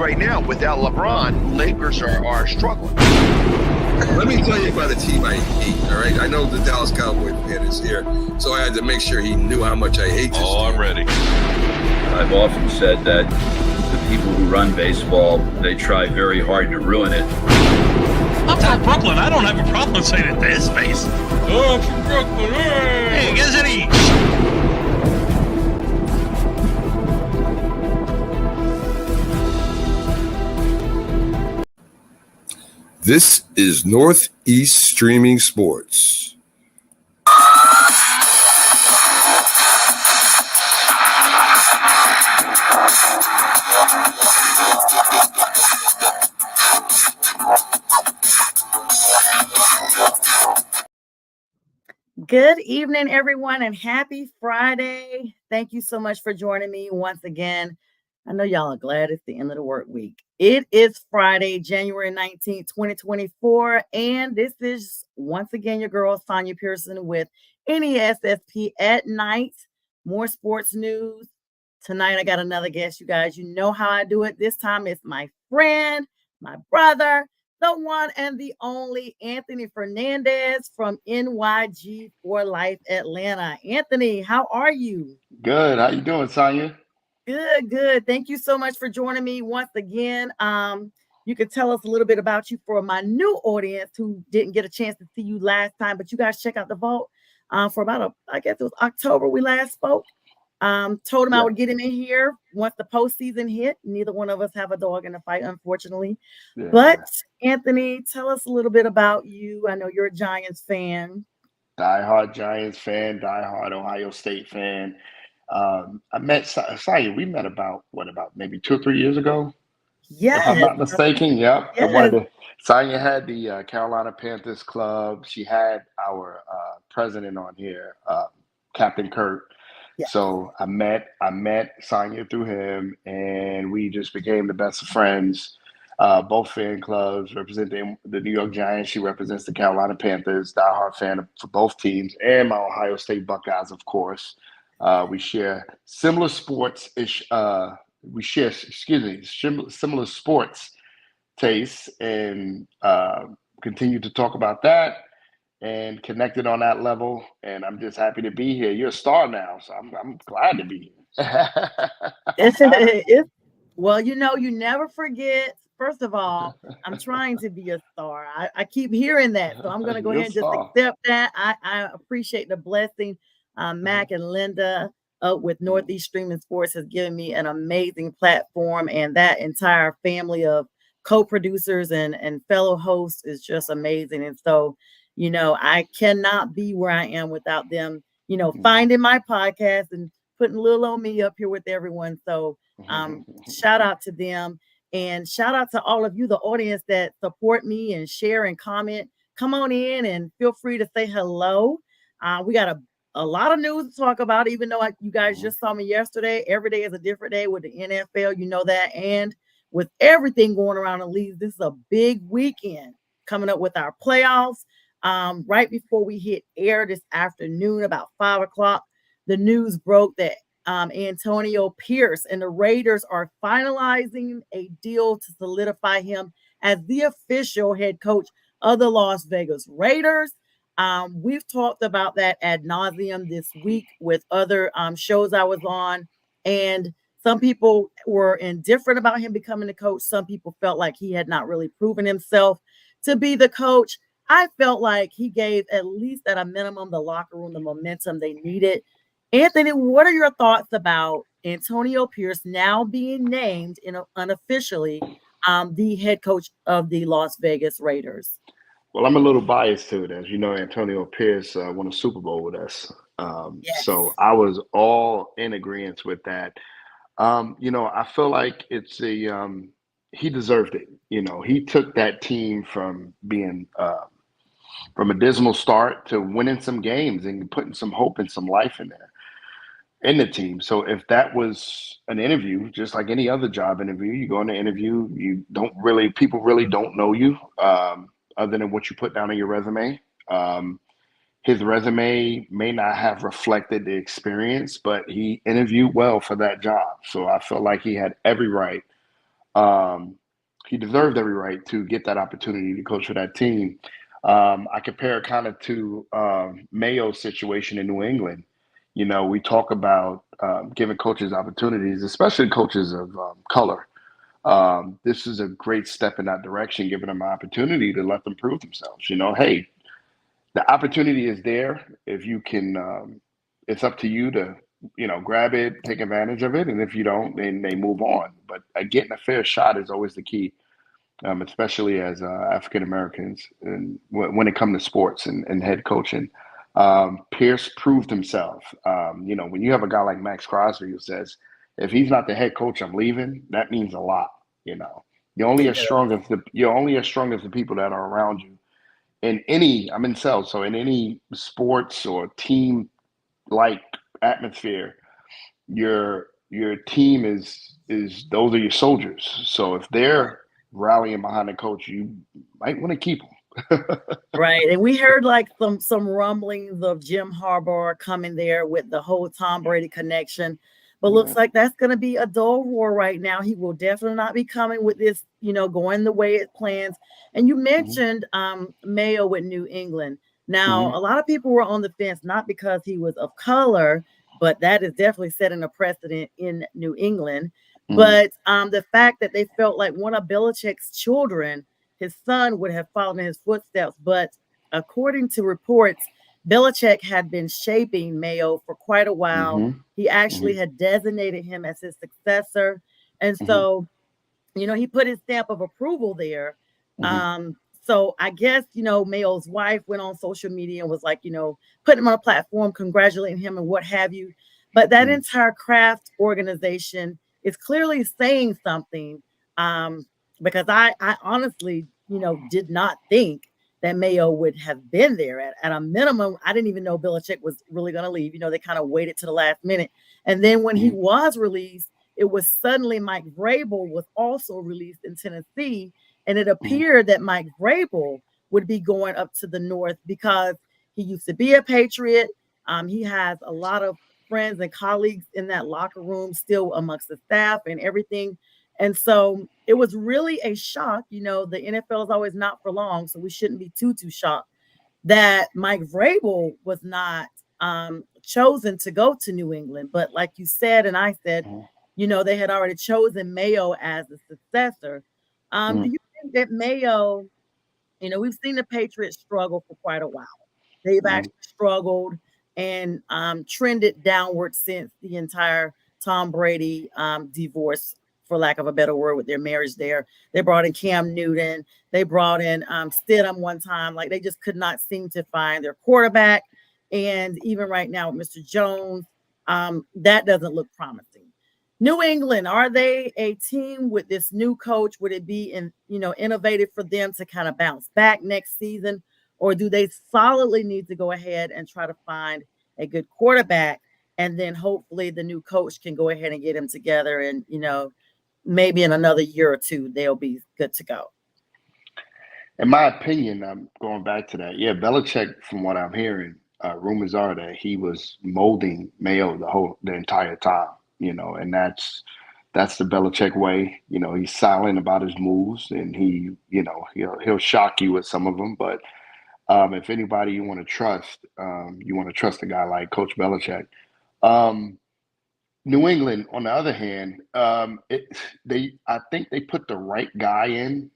right now, without LeBron, Lakers are struggling. Let me tell you about a team I hate, all right? I know the Dallas Cowboy fan is here, so I had to make sure he knew how much I hate this team. I'm ready. I've often said that the people who run baseball, they try very hard to ruin it. I'm from Brooklyn. I don't have a problem saying it to his face. Oh, I'm from Brooklyn. Hey, guess any. This is Northeast Streaming Sports. Good evening, everyone, and happy Friday. Thank you so much for joining me once again. I know y'all are glad it's the end of the work week. It is Friday, January 19th, 2024, and this is once again your girl, Sonja Pearson with NESSP at night. More sports news. Tonight, I got another guest, you guys. You know how I do it. This time, it's my friend, my brother, the one and the only Anthony Fernandez from NYG for Life Atlanta. Anthony, how are you? Good. How you doing, Sonja? Good. Thank you so much for joining me once again. You can tell us a little bit about you for my new audience who didn't get a chance to see you last time, but you guys check out the vault for about, I guess it was October we last spoke. Told him I would get him in here once the postseason hit. Neither one of us have a dog in the fight, unfortunately. Yeah. But Anthony, tell us a little bit about you. I know you're a Giants fan. Diehard Giants fan, diehard Ohio State fan. I met Sonja. We met about maybe 2 or 3 years ago. Yeah, if I'm not mistaken. Yep. Yes. Sonja had the Carolina Panthers club. She had our president on here, Captain Kurt. Yeah. So I met Sonja through him, and we just became the best of friends. Both fan clubs representing the New York Giants. She represents the Carolina Panthers. Diehard fan for both teams, and my Ohio State Buckeyes, of course. We share similar sports-ish. Similar sports tastes, and continue to talk about that and connected on that level. And I'm just happy to be here. You're a star now, so I'm glad to be here. Well, you know, you never forget. First of all, I'm trying to be a star. I keep hearing that, so I'm going to go ahead and just accept that. I appreciate the blessing. Mac and Linda with Northeast Streaming Sports has given me an amazing platform, and that entire family of co-producers and fellow hosts is just amazing. And so, you know, I cannot be where I am without them, you know, finding my podcast and putting little old me up here with everyone. So shout out to them, and shout out to all of you, the audience that support me and share and comment. Come on in and feel free to say hello. We got a lot of news to talk about, even though you guys just saw me yesterday. Every day is a different day with the NFL, you know that. And with everything going around the league, this is a big weekend coming up with our playoffs. Right before we hit air this afternoon, about 5 o'clock, the news broke that Antonio Pearson and the Raiders are finalizing a deal to solidify him as the official head coach of the Las Vegas Raiders. We've talked about that ad nauseum this week with other shows I was on, and some people were indifferent about him becoming the coach. Some people felt like he had not really proven himself to be the coach. I felt like he gave, at least at a minimum, the locker room the momentum they needed. Anthony, what are your thoughts about Antonio Pearson now being named unofficially the head coach of the Las Vegas Raiders? Well, I'm a little biased to it. As you know, Antonio Pearson won a Super Bowl with us. Yes. So I was all in agreement with that. You know, I feel like it's he deserved it. You know, he took that team from being from a dismal start to winning some games and putting some hope and some life in the team. So if that was an interview, just like any other job interview, you go on the interview, people really don't know you other than what you put down on your resume. His resume may not have reflected the experience, but he interviewed well for that job. So I felt like he had every right He deserved every right to get that opportunity to coach for that team. I compare it kind of to Mayo's situation in New England. You know, we talk about giving coaches opportunities, especially coaches of color. This is a great step in that direction, giving them an opportunity to let them prove themselves. You know, hey, the opportunity is there. If you can, it's up to you to, you know, grab it, take advantage of it. And if you don't, then they move on. But getting a fair shot is always the key, especially as African Americans, and when it comes to sports and head coaching. Pierce proved himself. You know, when you have a guy like Max Crosby who says, if he's not the head coach, I'm leaving, that means a lot. You know, you're only as strong as the people that are around you. I'm in sales, so in any sports or team like atmosphere, your team is those are your soldiers. So if they're rallying behind the coach, you might want to keep them. Right. And we heard like some rumblings of Jim Harbaugh coming there with the whole Tom Brady connection. But looks like that's going to be a dull war right now. He will definitely not be coming with this, you know, going the way it plans. And you mentioned Mayo with New England. Now, a lot of people were on the fence, not because he was of color, but that is definitely setting a precedent in New England. But the fact that they felt like one of Belichick's children, his son, would have followed in his footsteps. But according to reports, Belichick had been shaping Mayo for quite a while. He actually had designated him as his successor. And so, you know, he put his stamp of approval there. So I guess, you know, Mayo's wife went on social media and was like, you know, putting him on a platform, congratulating him and what have you. But that entire Kraft organization is clearly saying something, because I honestly, you know, did not think that Mayo would have been there. At a minimum, I didn't even know Belichick was really going to leave. You know, they kind of waited to the last minute. And then when he was released, it was suddenly Mike Vrabel was also released in Tennessee. And it appeared that Mike Vrabel would be going up to the North because he used to be a Patriot. He has a lot of friends and colleagues in that locker room still amongst the staff and everything. And so it was really a shock. You know, the NFL is always not for long, so we shouldn't be too shocked that Mike Vrabel was not chosen to go to New England. But like you said, and I said, you know, they had already chosen Mayo as the successor. Do you think that Mayo, you know, we've seen the Patriots struggle for quite a while. They've actually struggled and trended downward since the entire Tom Brady divorce, for lack of a better word, with their marriage there. They brought in Cam Newton. They brought in Stidham one time. Like, they just could not seem to find their quarterback. And even right now with Mr. Jones, that doesn't look promising. New England, are they a team with this new coach? Would it be innovative for them to kind of bounce back next season? Or do they solidly need to go ahead and try to find a good quarterback? And then hopefully the new coach can go ahead and get them together. And, you know, maybe in another year or two, they'll be good to go. In my opinion, I'm going back to that. Yeah, Belichick, from what I'm hearing, rumors are that he was molding Mayo the entire time, you know, and that's the Belichick way. You know, he's silent about his moves, and he'll shock you with some of them. But if anybody you want to trust a guy like Coach Belichick. New England, on the other hand, I think they put the right guy in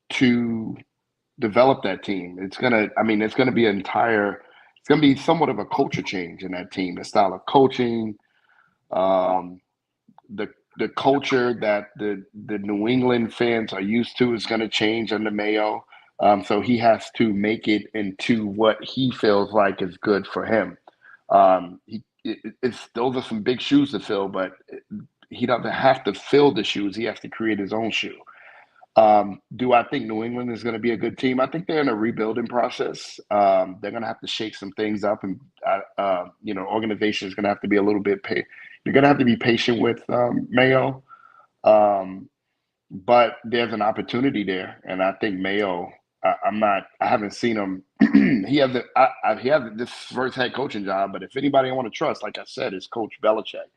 to develop that team. It's gonna be somewhat of a culture change in that team. The style of coaching, the culture that the New England fans are used to is going to change under Mayo. So he has to make it into what he feels like is good for him. Those are some big shoes to fill, but he doesn't have to fill the shoes. He has to create his own shoe. Do I think New England is going to be a good team? I think they're in a rebuilding process. They're going to have to shake some things up, and organization is going to have to be a little bit. You're going to have to be patient with Mayo, but there's an opportunity there, and I think Mayo. I haven't seen him. He has this first head coaching job, but if anybody I want to trust, like I said, is Coach Belichick.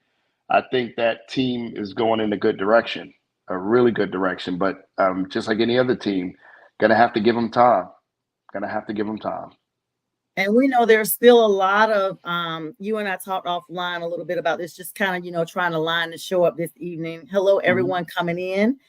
I think that team is going in a good direction, a really good direction. But just like any other team, gonna have to give them time. Gonna have to give them time. And we know there's still a lot of you and I talked offline a little bit about this, just kind of trying to line the show up this evening. Hello, everyone coming in.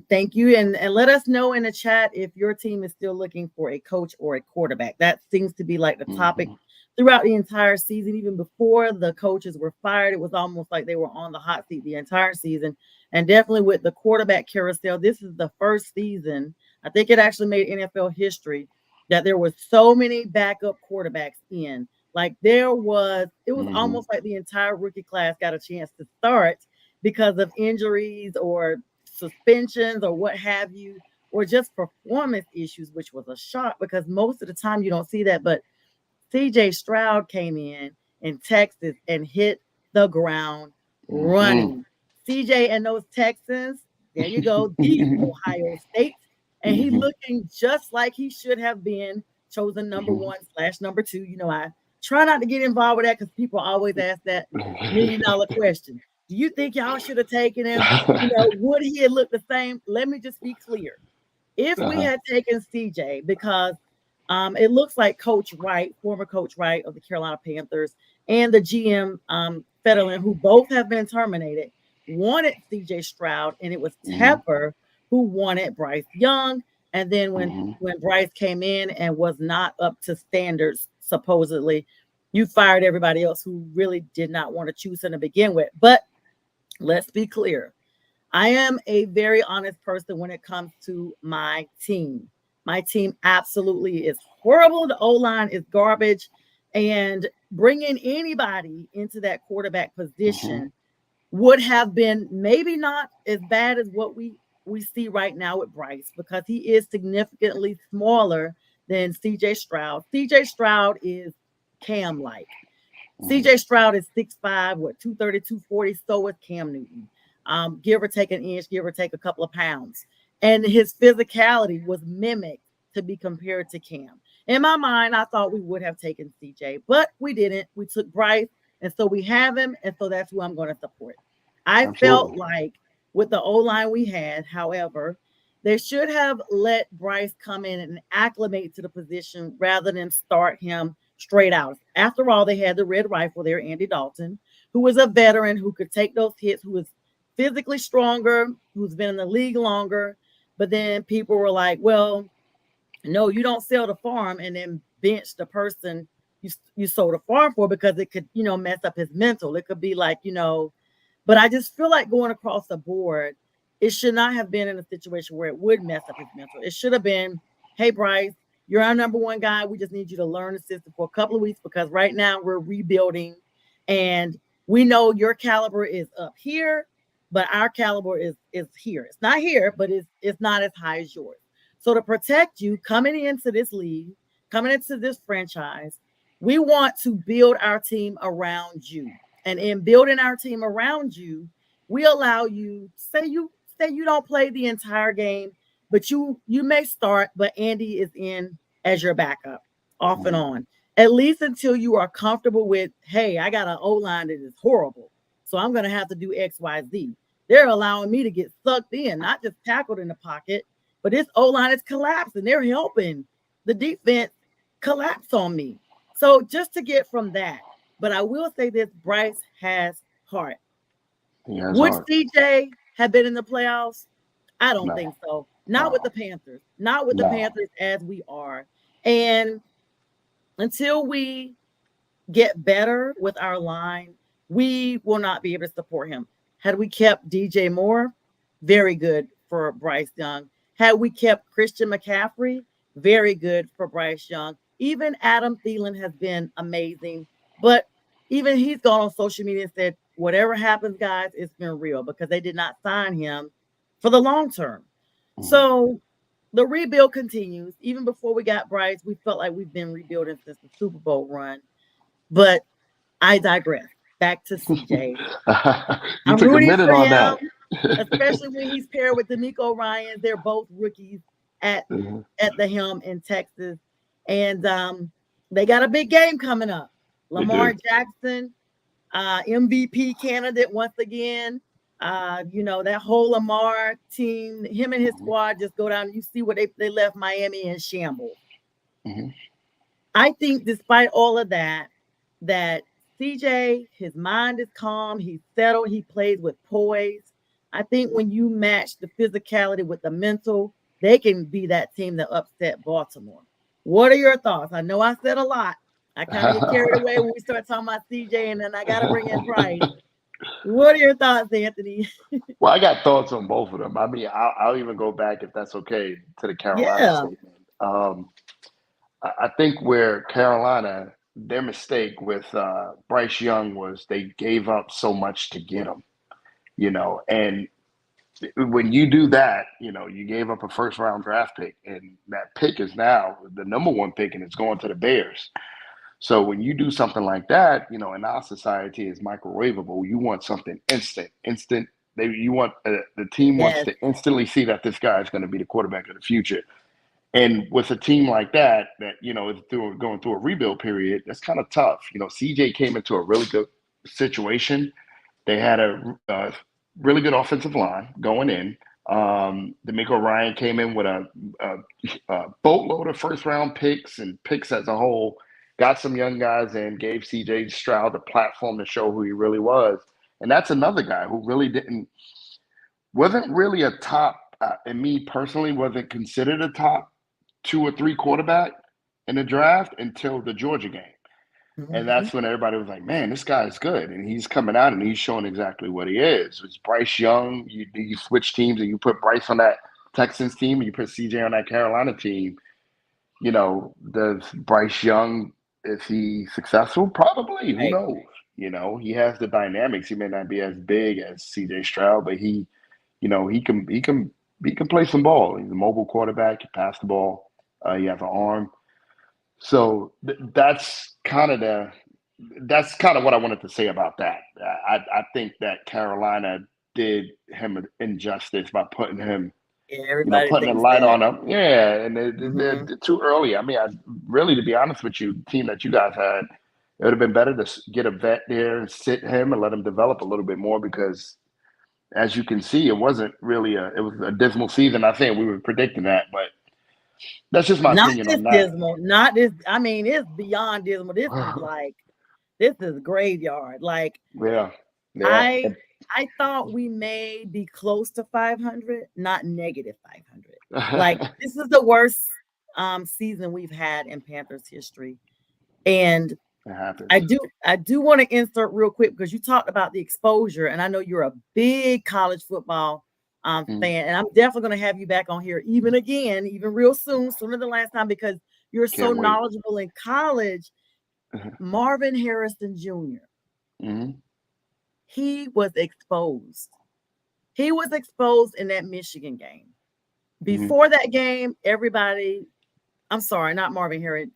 Thank you, and let us know in the chat if your team is still looking for a coach or a quarterback. That seems to be like the topic throughout the entire season. Even before the coaches were fired, it was almost like they were on the hot seat the entire season. And definitely with the quarterback carousel, this is the first season, I think it actually made NFL history, that there were so many backup quarterbacks in. Like it was almost like the entire rookie class got a chance to start because of injuries or suspensions or what have you, or just performance issues, which was a shock because most of the time you don't see that. But CJ Stroud came in Texas and hit the ground running. CJ and those Texans, there you go, the Ohio State. And he looking just like he should have been chosen number 1/number 2. I try not to get involved with that because people always ask that $1 million question. Do you think y'all should have taken him? Would he have looked the same? Let me just be clear. If we had taken CJ, because it looks like Coach Wright, former Coach Wright of the Carolina Panthers, and the GM Federline, who both have been terminated, wanted CJ Stroud, and it was Tepper who wanted Bryce Young. And then when Bryce came in and was not up to standards, supposedly, you fired everybody else who really did not want to choose him to begin with. But let's be clear. I am a very honest person when it comes to my team. My team absolutely is horrible. The O-line is garbage. And bringing anybody into that quarterback position would have been maybe not as bad as what we see right now with Bryce, because he is significantly smaller than CJ Stroud. CJ Stroud is Cam-like. CJ Stroud is 6'5", 230, 240. So is Cam Newton. Give or take an inch, give or take a couple of pounds. And his physicality was mimicked to be compared to Cam. In my mind, I thought we would have taken CJ, but we didn't. We took Bryce, and so we have him, and so that's who I'm going to support. I felt like with the O-line we had, however, they should have let Bryce come in and acclimate to the position rather than start him straight out. After all, they had the red rifle there, Andy Dalton, who was a veteran who could take those hits, who was physically stronger, who's been in the league longer. But then people were like, well, no, you don't sell the farm and then bench the person you sold a farm for, because it could, mess up his mental. It could be like, but I just feel like going across the board, it should not have been in a situation where it would mess up his mental. It should have been, hey, Bryce, you're our number one guy. We just need you to learn the system for a couple of weeks, because right now we're rebuilding and we know your caliber is up here, but our caliber is here. It's not here, but it's not as high as yours. So to protect you coming into this league, coming into this franchise, we want to build our team around you. And in building our team around you, we allow you, say you don't play the entire game, but you may start, but Andy is in as your backup off and on, at least until you are comfortable with, hey, I got an O-line that is horrible, so I'm going to have to do X, Y, Z. They're allowing me to get sucked in, not just tackled in the pocket, but this O-line is collapsing. They're helping the defense collapse on me. So just to get from that, but I will say this, Bryce has heart. Would CJ have been in the playoffs? I don't think so. Not with the Panthers. Not with the Panthers as we are. And until we get better with our line, we will not be able to support him. Had we kept DJ Moore, very good for Bryce Young. Had we kept Christian McCaffrey, very good for Bryce Young. Even Adam Thielen has been amazing. But even he's gone on social media and said, whatever happens, guys, it's been real, because they did not sign him for the long term. So the rebuild continues. Even before we got Bryce, we felt like we've been rebuilding since the Super Bowl run. But I digress. Back to CJ. You took a minute on that. Especially when he's paired with D'Amico Ryans. They're both rookies at the helm in Texas. And they got a big game coming up. Lamar Jackson, MVP candidate once again. That whole Lamar team, him and his squad just go down. You see what they left Miami in shambles. Mm-hmm. I think despite all of that CJ, his mind is calm. He's settled. He plays with poise. I think when you match the physicality with the mental, they can be that team that upset Baltimore. What are your thoughts? I know I said a lot. I kind of get carried away when we start talking about CJ, and then I got to bring in Bryce. What are your thoughts, Anthony? Well, I got thoughts on both of them. I mean, I'll even go back, if that's okay, to the Carolina statement. I think where Carolina, their mistake with Bryce Young was they gave up so much to get him, and when you do that, you gave up a first-round draft pick, and that pick is now the number one pick, and it's going to the Bears. So when you do something like that, in our society is microwavable. You want something instant. You want the team wants to instantly see that this guy is going to be the quarterback of the future. And with a team like that is going through a rebuild period, that's kind of tough. CJ came into a really good situation. They had a really good offensive line going in. D'Amico Ryan came in with a boatload of first-round picks and picks as a whole. Got some young guys in, gave CJ Stroud the platform to show who he really was. And that's another guy who really wasn't really a top, and me personally wasn't considered a top 2 or 3 quarterback in the draft until the Georgia game. Mm-hmm. And that's when everybody was like, man, this guy is good. And he's coming out and he's showing exactly what he is. It's Bryce Young. You switch teams and you put Bryce on that Texans team and you put CJ on that Carolina team. Does Bryce Young, is he successful? Probably. Who knows? He has the dynamics. He may not be as big as CJ Stroud, but he can play some ball. He's a mobile quarterback. He pass the ball. He has an arm. So that's kind of what I wanted to say about that. I think that Carolina did him an injustice by putting him, putting a light on him. Yeah, and they're too early. I mean, to be honest with you, the team that you guys had, it would have been better to get a vet there and sit him and let him develop a little bit more because, as you can see, it wasn't really it was a dismal season. I think we were predicting that, but that's just my opinion on that. Dismal, not this. I mean, it's beyond dismal. This is this is graveyard. Yeah. I thought we may be close to 500, not negative 500. This is the worst season we've had in Panthers history. And I do want to insert real quick because you talked about the exposure, and I know you're a big college football fan, and I'm definitely going to have you back on here even real soon, sooner than last time, because you're so knowledgeable in college. Marvin Harrison Jr. He was exposed. He was exposed in that Michigan game. Before that game, everybody, I'm sorry, not Marvin Harrison,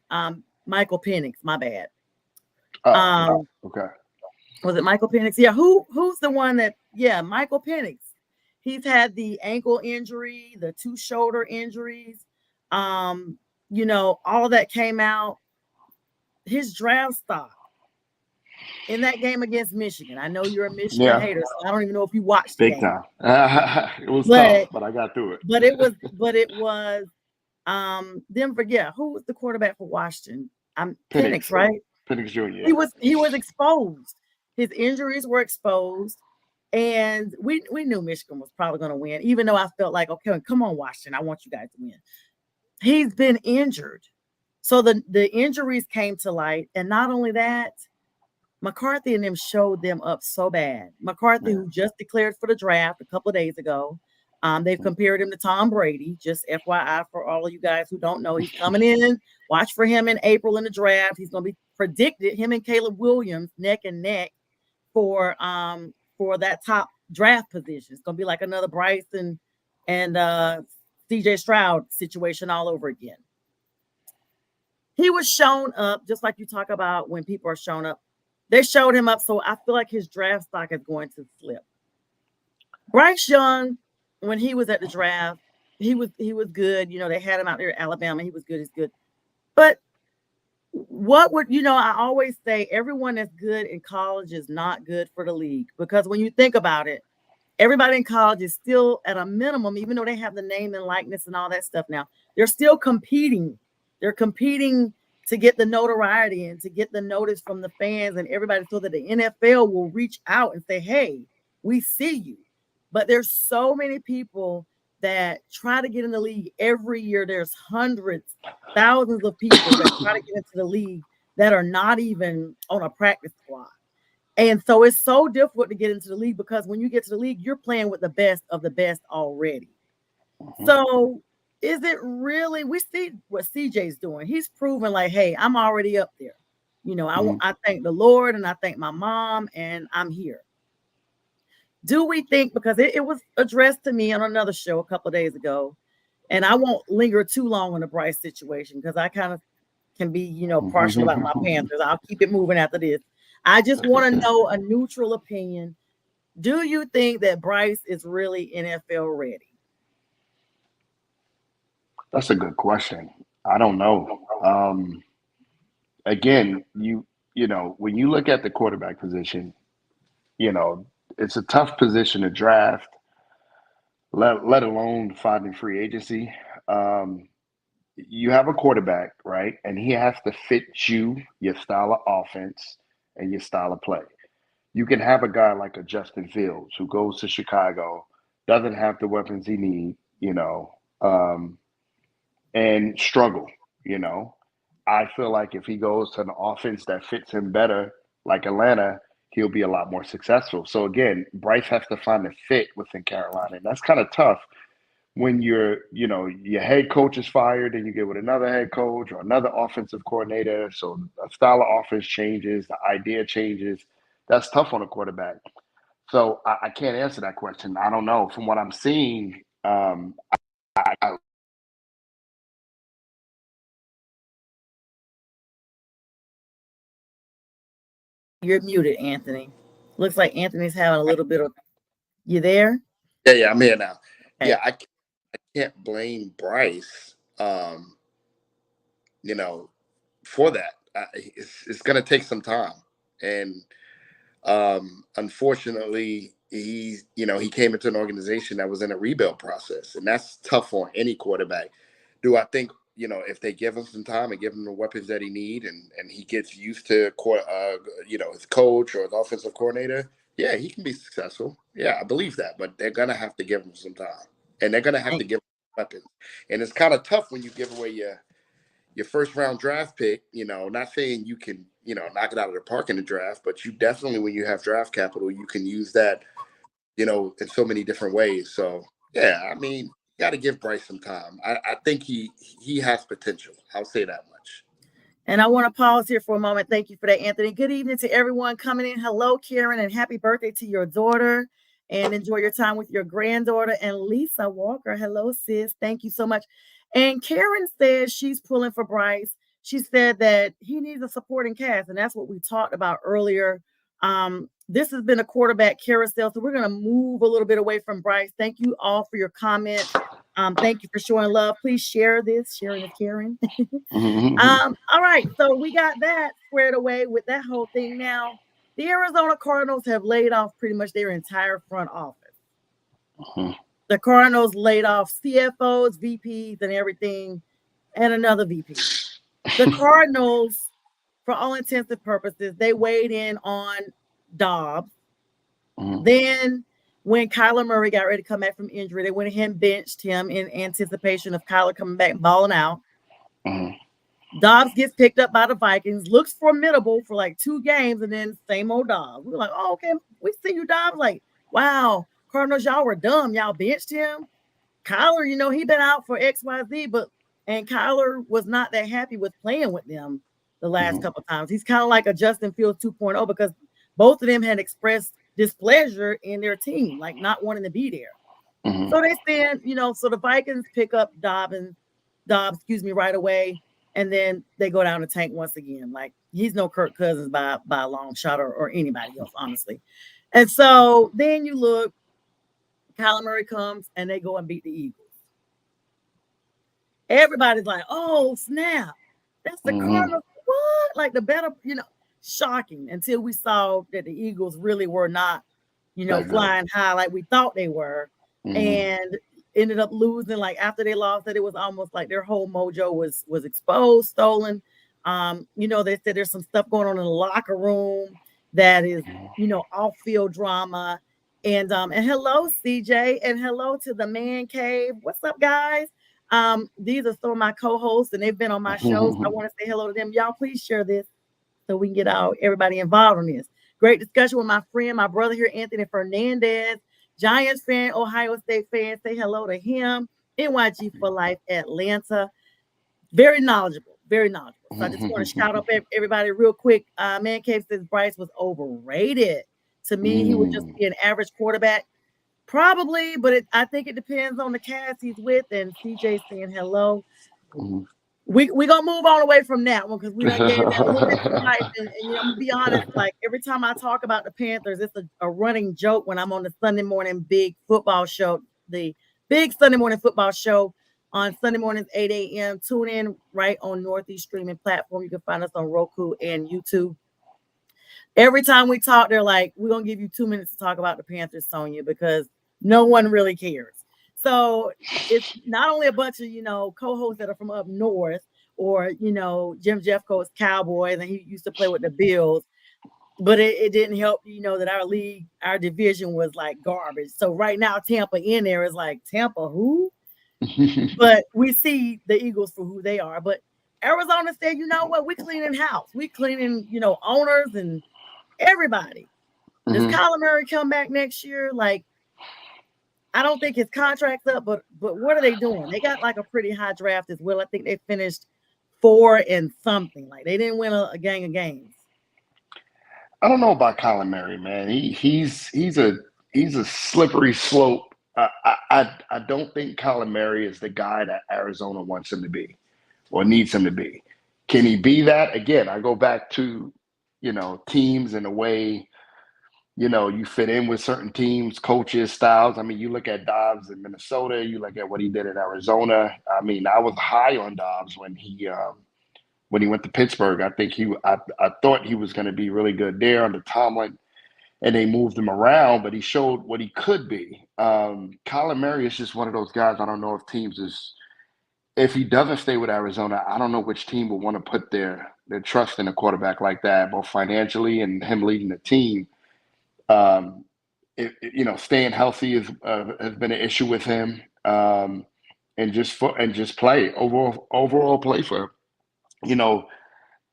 Michael Penix, my bad. Okay. Was it Michael Penix? Yeah, who's the one that, Michael Penix. He's had the ankle injury, the 2 shoulder injuries, all that came out. His draft stock in that game against Michigan. I know you're a Michigan hater, so I don't even know if you watched the game. Big time. It was tough, but I got through it. But it was them who was the quarterback for Washington? Penix, right? Penix Jr. Yeah. He was exposed. His injuries were exposed. And we knew Michigan was probably going to win, even though I felt like, okay, come on, Washington, I want you guys to win. He's been injured. So the injuries came to light. And not only that, McCarthy and them showed them up so bad. McCarthy, who just declared for the draft a couple of days ago, they've compared him to Tom Brady. Just FYI for all of you guys who don't know, he's coming in. Watch for him in April in the draft. He's going to be predicted, him and Caleb Williams, neck and neck for that top draft position. It's going to be like another Bryce and CJ Stroud situation all over again. He was shown up, just like you talk about when people are shown up. They showed him up, so I feel like his draft stock is going to slip. Bryce Young, when he was at the draft, he was good. They had him out there at Alabama. He was good. He's good. But what would I always say everyone that's good in college is not good for the league, because when you think about it, everybody in college is still at a minimum, even though they have the name and likeness and all that stuff now, they're still competing. They're competing to get the notoriety and to get the notice from the fans and everybody, so that the NFL will reach out and say, hey, we see you. But there's so many people that try to get in the league every year. There's hundreds, thousands of people that try to get into the league that are not even on a practice squad. And so it's so difficult to get into the league, because when you get to the league, you're playing with the best of the best already. So is it really, we see what CJ's doing. He's proven like, hey, I'm already up there. I thank the Lord and I thank my mom and I'm here. Do we think, because it was addressed to me on another show a couple of days ago, and I won't linger too long on the Bryce situation because I kind of can be, partial about my Panthers. I'll keep it moving after this. I just want to know a neutral opinion. Do you think that Bryce is really NFL ready? That's a good question. I don't know. Again, when you look at the quarterback position, it's a tough position to draft, let alone finding free agency. You have a quarterback, right? And he has to fit your style of offense, and your style of play. You can have a guy like a Justin Fields who goes to Chicago, doesn't have the weapons he needs, and struggle. I feel like if he goes to an offense that fits him better, like Atlanta, he'll be a lot more successful. So again, Bryce has to find a fit within Carolina, and that's kind of tough when your head coach is fired and you get with another head coach or another offensive coordinator. So the style of offense changes, the idea changes. That's tough on a quarterback. So I can't answer that question. I don't know. From what I'm seeing, You're muted, Anthony. Looks like Anthony's having a little bit of. You there? Yeah, I'm here now. Okay. Yeah, I can't blame Bryce, for that. It's going to take some time. And unfortunately, he came into an organization that was in a rebuild process, and that's tough on any quarterback. Do I think, if they give him some time and give him the weapons that he need, and he gets used to, his coach or his offensive coordinator, yeah, he can be successful. Yeah, I believe that, but they're going to have to give him some time, and they're going to have to give him weapons. And it's kind of tough when you give away your first round draft pick, not saying you can, knock it out of the park in the draft, but you definitely, when you have draft capital, you can use that, in so many different ways. So yeah, I mean, you got to give Bryce some time. I think he has potential. I'll say that much. And I want to pause here for a moment. Thank you for that, Anthony. Good evening to everyone coming in. Hello, Karen, and happy birthday to your daughter. And enjoy your time with your granddaughter. And Lisa Walker, hello, sis. Thank you so much. And Karen says she's pulling for Bryce. She said that he needs a supporting cast, and that's what we talked about earlier. This has been a quarterback carousel, so we're going to move a little bit away from Bryce. Thank you all for your comments. Thank you for showing love. Please share this. Sharing is caring. All right, so we got that squared away with that whole thing. Now, the Arizona Cardinals have laid off pretty much their entire front office. The Cardinals laid off CFOs, VPs, and everything, and another VP. The Cardinals, for all intents and purposes, they weighed in on Dobbs. Then, when Kyler Murray got ready to come back from injury, they went ahead and benched him in anticipation of Kyler coming back and balling out. Dobbs gets picked up by the Vikings, looks formidable for like 2 games, and then same old Dobbs. We're like, oh, okay, we see you, Dobbs. Like, wow, Cardinals, y'all were dumb. Y'all benched him. Kyler, he been out for XYZ, and Kyler was not that happy with playing with them the last couple of times. He's kind of like a Justin Fields 2.0, because both of them had expressed displeasure in their team, like not wanting to be there. So they said, so the Vikings pick up Dobbs, right away. And then they go down the tank once again. Like, he's no Kirk Cousins by a long shot or anybody else, honestly. And so then you look, Kyler Murray comes and they go and beat the Eagles. Everybody's like, oh, snap. That's the Cardinals. what? Like the better, shocking until we saw that the Eagles really were not, flying high like we thought they were. And ended up losing. Like after they lost, that it was almost like their whole mojo was exposed, stolen. They said there's some stuff going on in the locker room that is, off-field drama. And hello, CJ, and hello to the man cave. What's up, guys? These are some of my co-hosts, and they've been on my shows. I want to say hello to them. Y'all, please share this so we can get everybody involved on this. Great discussion with my friend, my brother here, Anthony Fernandez, Giants fan, Ohio State fan. Say hello to him. NYG for Life, Atlanta. Very knowledgeable, very knowledgeable. So I just want to shout out everybody real quick. Man Cave says Bryce was overrated. To me, he would just be an average quarterback. Probably, but I think it depends on the cast he's with. And CJ saying hello. We gonna move on away from that one because we done gave that a little bit too much. And I'm gonna be honest, like every time I talk about the Panthers, it's a running joke when I'm on the Sunday morning big football show, the big Sunday morning football show on Sunday mornings 8 a.m. Tune in right on Northeast streaming platform. You can find us on Roku and YouTube. Every time we talk, they're like, we're gonna give you 2 minutes to talk about the Panthers, Sonja, because no one really cares. So it's not only a bunch of, co-hosts that are from up north or, Jim Jeffcoat's Cowboys, and he used to play with the Bills, but it didn't help, that our league, our division was like garbage. So right now, Tampa in there is like, Tampa who? But we see the Eagles for who they are. But Arizona said, you know what? We cleaning house. We cleaning, owners and everybody. Does Kyler Murray come back next year? Like, I don't think his contract's up, but what are they doing? They got like a pretty high draft as well. I think they finished 4 and something. Like they didn't win a gang of games. I don't know about Kyler Murray, man. He's a slippery slope. I don't think Kyler Murray is the guy that Arizona wants him to be or needs him to be. Can he be that? Again, I go back to, teams and the way, you fit in with certain teams, coaches, styles. I mean, you look at Dobbs in Minnesota, you look at what he did in Arizona. I mean, I was high on Dobbs when he went to Pittsburgh. I think I thought he was going to be really good there under Tomlin, and they moved him around, but he showed what he could be. Kyler Murray is just one of those guys. I don't know if he doesn't stay with Arizona, I don't know which team would want to put their trust in a quarterback like that, both financially and him leading the team. Staying healthy has been an issue with him, and just play overall play for him.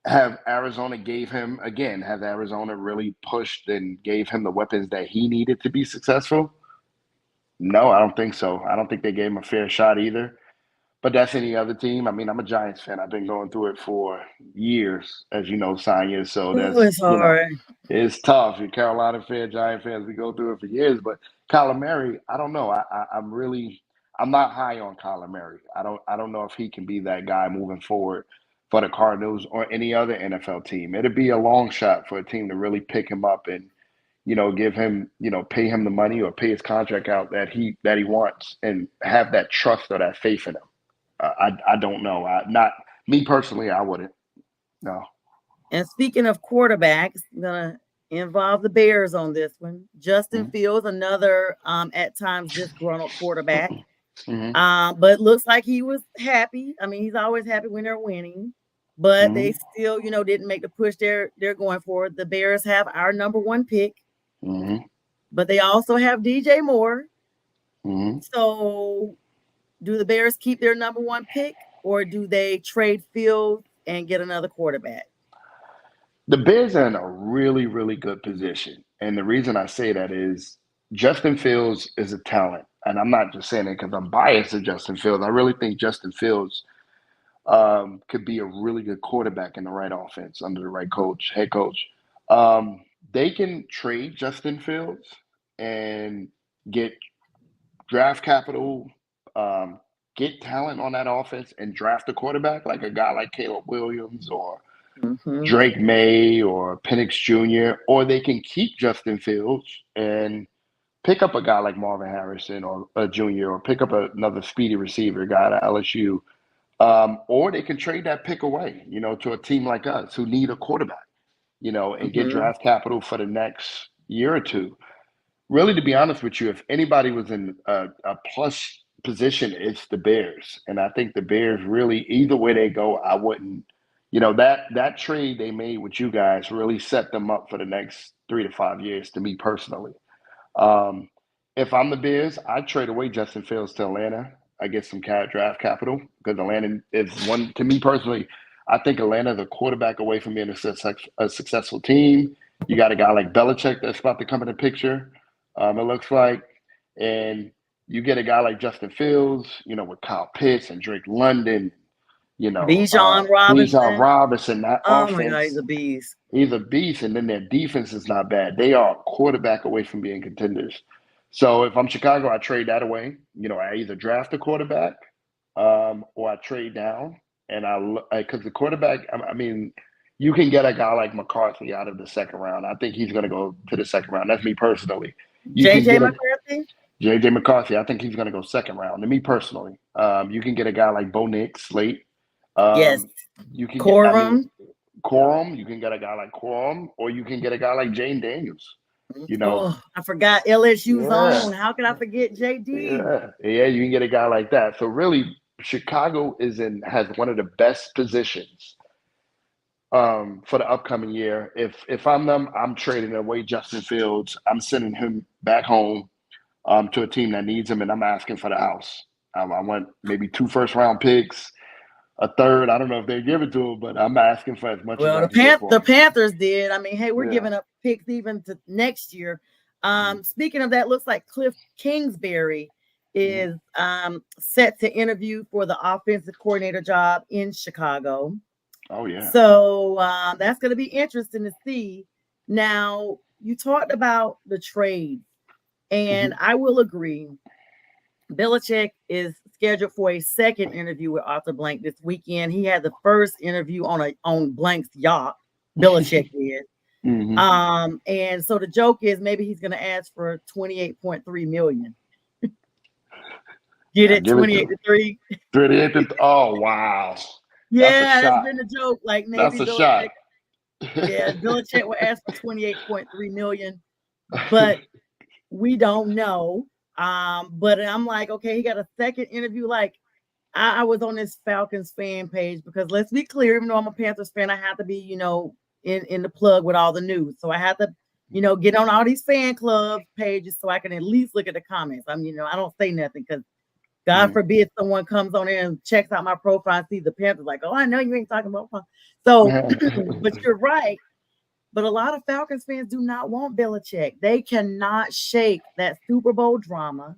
Have Arizona really pushed and gave him the weapons that he needed to be successful? No, I don't think so. I don't think they gave him a fair shot either. But that's any other team. I mean, I'm a Giants fan. I've been going through it for years, as you know, Sonja. So it's hard. It's tough. You're Carolina fan, Giant fans, we go through it for years. But Kyler Murray, I don't know. I'm not high on Kyler Murray. I don't know if he can be that guy moving forward for the Cardinals or any other NFL team. It'd be a long shot for a team to really pick him up and, give him, pay him the money or pay his contract out that he wants and have that trust or that faith in him. I don't know. Not me personally, I wouldn't. No. And speaking of quarterbacks, I'm gonna involve the Bears on this one. Justin Fields, another at times disgruntled quarterback. But looks like he was happy. I mean, he's always happy when they're winning. But they still, didn't make the push they're going for. The Bears have our number 1 pick. But they also have DJ Moore. So do the Bears keep their number 1 pick, or do they trade Fields and get another quarterback? The Bears are in a really, really good position. And the reason I say that is Justin Fields is a talent. And I'm not just saying it because I'm biased to Justin Fields. I really think Justin Fields could be a really good quarterback in the right offense under the right head coach. They can trade Justin Fields and get draft capital, get talent on that offense and draft a quarterback like a guy like Caleb Williams or Drake May or Penix Jr., or they can keep Justin Fields and pick up a guy like Marvin Harrison or a junior, or pick up another speedy receiver guy at LSU, Or they can trade that pick away, to a team like us who need a quarterback, and get Mhm. draft capital for the next year or two. Really, to be honest with you, if anybody was in a plus position, it's the Bears. And I think the Bears really, either way they go, I wouldn't, that trade they made with you guys really set them up for the next 3 to 5 years, to me personally. Um, if I'm the Bears, I'd trade away Justin Fields to Atlanta. I get some draft capital because Atlanta is one, to me personally, I think Atlanta's a quarterback away from being a successful team. You got a guy like Belichick that's about to come in the picture, it looks like. And you get a guy like Justin Fields, with Kyle Pitts and Drake London, Bijan Bijan Robinson. Robinson, that Oh my God, he's offense. a beast. He's a beast, and then their defense is not bad. They are a quarterback away from being contenders. So if I'm Chicago, I trade that away. I either draft a quarterback, or I trade down, and because the quarterback, I mean, you can get a guy like McCarthy out of the second round. I think he's going to go to the second round. That's me personally. You can JJ get McCarthy. JJ McCarthy. I think he's going to go second round. To me personally, you can get a guy like Bo Nix late. Yes. You can Corum. Corum, you can get a guy like Corum, or you can get a guy like Jane Daniels. Oh, I forgot LSU's Yeah. own. How can I forget JD? Yeah, you can get a guy like that. So really, Chicago has one of the best positions for the upcoming year. If I'm them, I'm trading away Justin Fields. I'm sending him back home to a team that needs him, and I'm asking for the house. I want maybe 2 first-round picks, a third. I don't know if they give it to him, but I'm asking for as much as I can get for the him. Panthers did. I mean, hey, we're Yeah. giving up picks even to next year. Speaking of that, looks like Cliff Kingsbury is set to interview for the offensive coordinator job in Chicago. Oh, yeah. So that's going to be interesting to see. Now, you talked about the trades, and I will agree. Belichick is scheduled for a second interview with Arthur Blank this weekend. He had the first interview on Blank's yacht. Belichick did. And so the joke is maybe he's going to ask for $28.3 million. Get it? 28 to 3. 38 to oh wow. Yeah, that's been a joke. Like maybe that's a Belichick, shot. Yeah, Belichick will ask for $28.3 million, but we don't know. But I'm like, okay, he got a second interview. Like, I was on this Falcons fan page because let's be clear, even though I'm a Panthers fan, I have to be, in the plug with all the news. So I have to, get on all these fan club pages so I can at least look at the comments. I don't say nothing because God forbid someone comes on there and checks out my profile and sees the Panthers like, oh, I know you ain't talking about fun. So, but you're right. But a lot of Falcons fans do not want Belichick. They cannot shake that Super Bowl drama,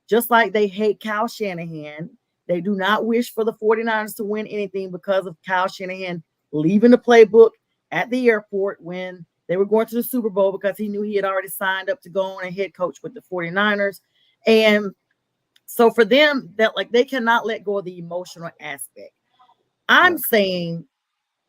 just like they hate Kyle Shanahan. They do not wish for the 49ers to win anything because of Kyle Shanahan leaving the playbook at the airport when they were going to the Super Bowl because he knew he had already signed up to go on and head coach with the 49ers. And so for them, that they cannot let go of the emotional aspect. I'm saying,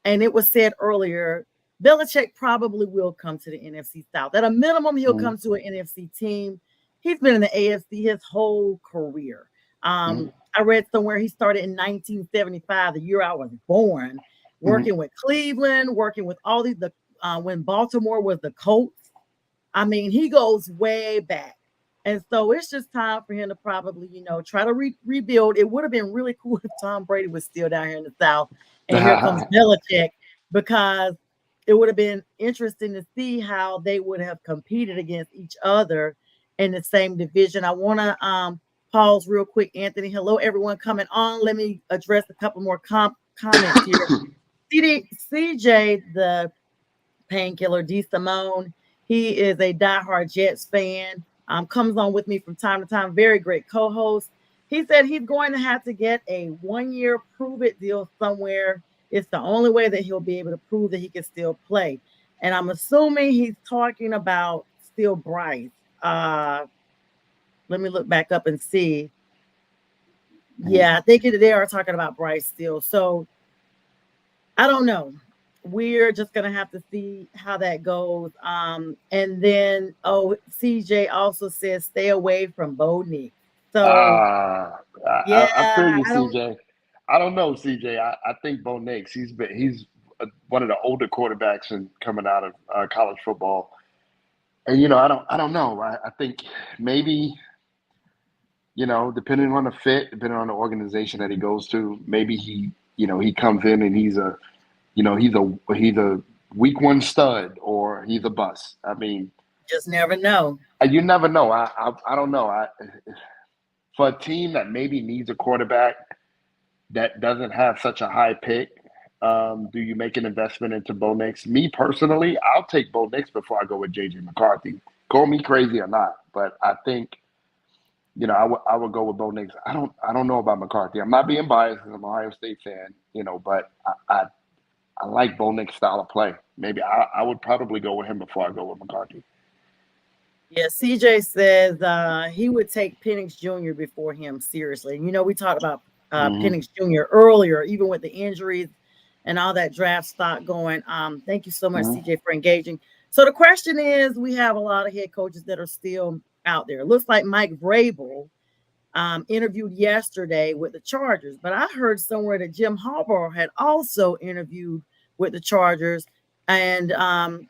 and it was said earlier, Belichick probably will come to the NFC South. At a minimum, he'll come to an NFC team. He's been in the AFC his whole career. I read somewhere he started in 1975, the year I was born, working with Cleveland, working with all these, when Baltimore was the Colts. I mean, he goes way back. And so it's just time for him to probably, try to rebuild. It would have been really cool if Tom Brady was still down here in the South. And here comes Belichick, because it would have been interesting to see how they would have competed against each other in the same division. I want to pause real quick, Anthony. Hello, everyone coming on. Let me address a couple more comments here. CJ, the painkiller, D. Simone, he is a diehard Jets fan. Comes on with me from time to time. Very great co-host. He said he's going to have to get a 1-year prove-it deal somewhere. It's the only way that he'll be able to prove that he can still play. And I'm assuming he's talking about still Bryce. Let me look back up and see. Yeah, I think they are talking about Bryce still. So I don't know. We're just going to have to see how that goes. And then, CJ also says stay away from Bo Nix. So, I feel you, CJ. I don't know, CJ. I think Bo Nix. He's one of the older quarterbacks and coming out of college football. And I don't know. I think maybe depending on the fit, depending on the organization that he goes to, maybe he comes in and he's a week one stud or he's a bust. I mean, Just never know. you never know. I don't know. For a team that maybe needs a quarterback that doesn't have such a high pick, do you make an investment into Bo Nix? Me personally, I'll take Bo Nix before I go with JJ McCarthy. Call me crazy or not, but I think I would go with Bo Nix. I don't know about McCarthy. I'm not being biased because I'm an Ohio State fan, but I like Bo Nix' style of play. Maybe I would probably go with him before I go with McCarthy. Yeah, CJ says he would take Penix Jr. before him, seriously. We talked about Penix Jr. earlier, even with the injuries and all that draft stock going. Thank you so much, CJ, for engaging. So the question is, we have a lot of head coaches that are still out there. It looks like Mike Vrabel interviewed yesterday with the Chargers, but I heard somewhere that Jim Harbaugh had also interviewed with the Chargers. And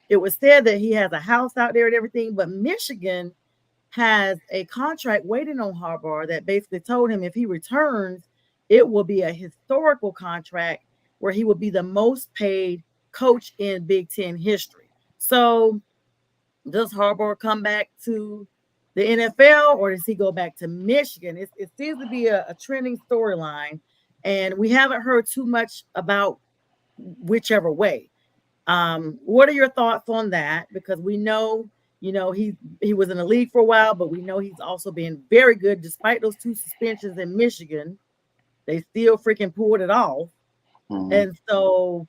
it was said that he has a house out there and everything, but Michigan has a contract waiting on Harbaugh that basically told him if he returns, it will be a historical contract where he will be the most paid coach in Big Ten history. So does Harbaugh come back to the NFL or does he go back to Michigan? It seems to be a trending storyline, and we haven't heard too much about whichever way. What are your thoughts on that? Because we know, he was in the league for a while, but we know he's also been very good despite those 2 suspensions in Michigan. They still freaking pulled it off. And so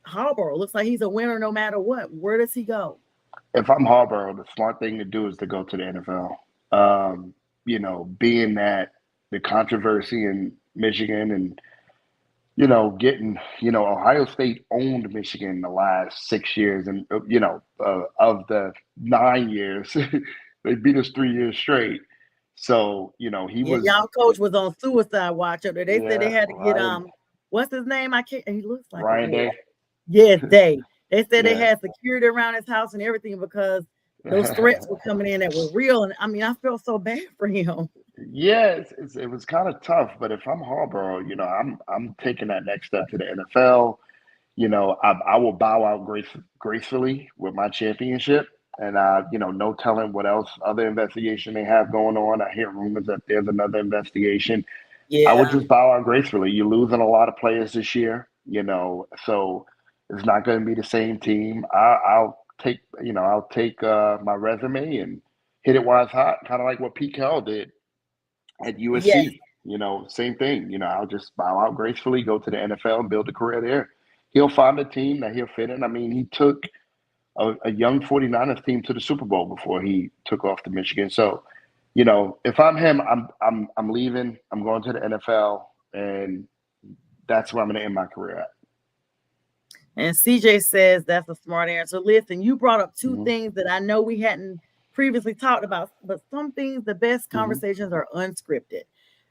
Harbaugh looks like he's a winner no matter what. Where does he go? If I'm Harbaugh, the smart thing to do is to go to the NFL. Being that the controversy in Michigan and getting, Ohio State owned Michigan the last 6 years. And, of the 9 years, they beat us 3 years straight. So, he was. Y'all coach was on suicide watch up there. They said they had to get, Ryan, what's his name? He looks like Ryan Day. Yes, Day. They said they had security around his house and everything because those threats were coming in that were real. And I mean, I felt so bad for him. Yeah, it was kind of tough, but if I'm Harbaugh, I'm taking that next step to the NFL. I will bow out gracefully with my championship, and no telling what else other investigation they have going on. I hear rumors that there's another investigation. Yeah, I would just bow out gracefully. You're losing a lot of players this year, so it's not going to be the same team. I'll take my resume and hit it while it's hot, kind of like what Pete Carroll did at USC. Yes. Same thing. I'll just bow out gracefully, go to the NFL and build a career there. He'll find a team that he'll fit in. I mean, he took a young 49ers team to the Super Bowl before he took off to Michigan. So, if I'm him, I'm leaving. I'm going to the NFL, and that's where I'm going to end my career at. And CJ says that's a smart answer. Listen, you brought up 2 things that I know we hadn't previously talked about, but some things, the best conversations are unscripted.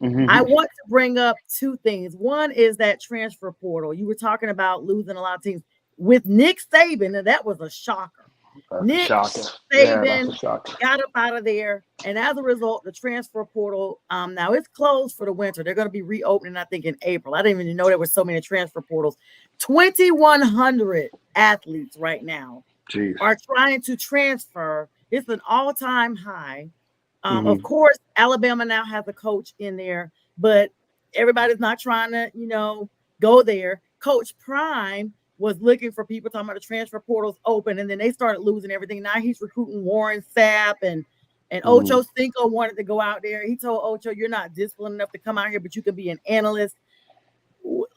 I want to bring up 2 things. One is that transfer portal. You were talking about losing a lot of teams with Nick Saban, and that was a shocker. Nick Saban got up out of there, and as a result, the transfer portal now it's closed for the winter. They're going to be reopening, I think, in April. I didn't even know there were so many transfer portals. 2,100 athletes right now are trying to transfer. It's an all-time high. Of course, Alabama now has a coach in there, but everybody's not trying to, go there. Coach Prime was looking for people, talking about the transfer portals open, and then they started losing everything. Now he's recruiting Warren Sapp and Ocho Cinco wanted to go out there. He told Ocho, "You're not disciplined enough to come out here, but you can be an analyst."